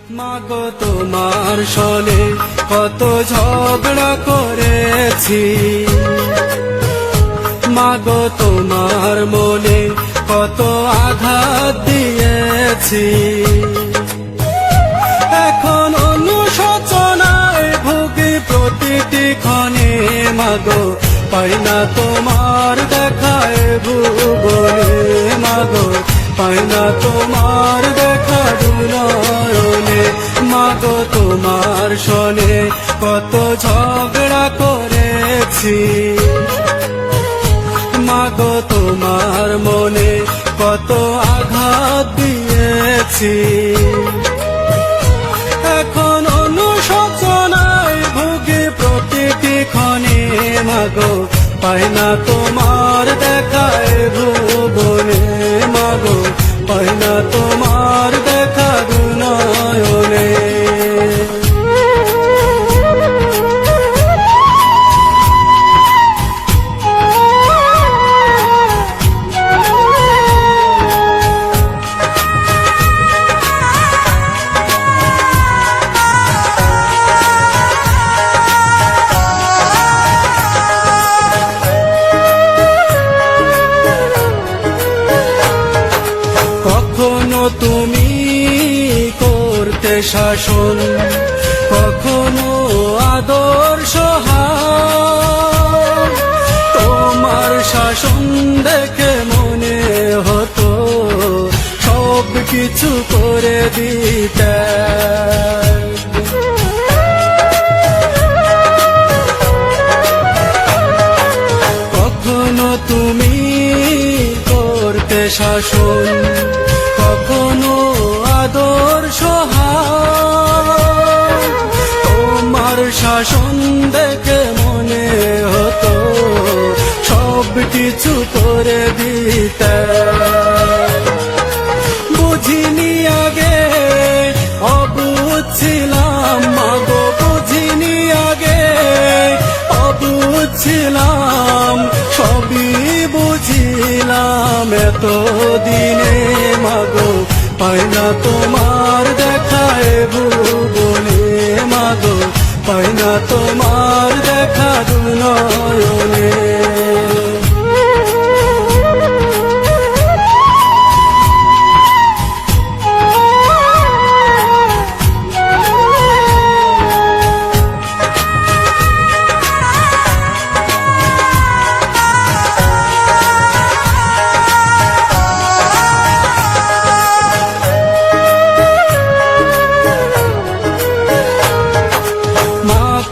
মাগো তোমার সনে কত ঝগড়া করেছি, মাগো তোমার মনে কত আঘাত দিয়েছি। এখন অনুশোচনায় ভুগি প্রতিটি ক্ষণে, মাগো পাই না তোমার দেখায় ভুবনে, মাগো পাই না তোমার দেখা দুনয়নে। মাগো তোমার সনে কত ঝগড়া করেছি, মাগো তোমার মনে কত আঘাত দিয়েছি। এখন অনুশোচনায় ভুগি প্রতিটি ক্ষণে, মাগো পাই না তোমার দেখায় ভুবনে, মাগো পাই না তোমার দেখা দুনয়নে। কখনো তুমি করতে শাসন, কখনো আদর্শ হাল, তোমার শাসন দেখে মনে হতো সব কিছু করে দিতে। কখনো তুমি করতে শাসন, কখনো আদর্শ হাল, তোমার শাসন দেখে মনে হতো সব কিছু করে দিতে। বুঝিনি আগে অবুঝ ছিলাম, মাগো বুঝিনি আগে অবুঝ ছিলাম, সবই বুঝিলাম এতদিনে। মাগো পাই না তোমার দেখায় ভুবনে, মাগো পাই না তোমার দেখা দুনয়নে।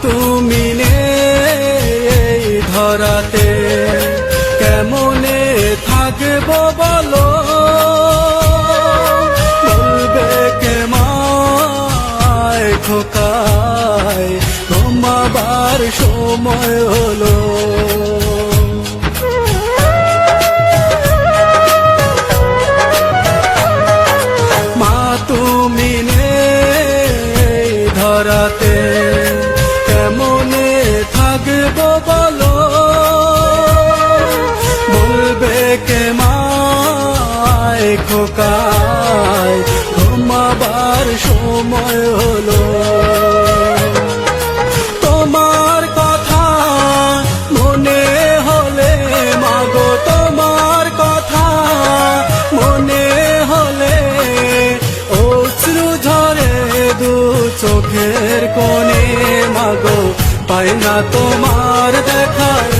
তুমি নেই ধরাতে কেমনে থাকবো বলো, বলবে কে মায় খোকায় ঘুমাবার সময় হলো। মা তুমি নেই ধরাতে কেমনে থাকবো বলো, বলবে কে মায় খোকায় ঘুমাবার সময় হলো। তোমার কথা মনে হলে, মাগো তোমার কথা মনে হলে অশ্রু ঝরে দু চোখের কোণে, মাগো পাই না তোমার দেখায়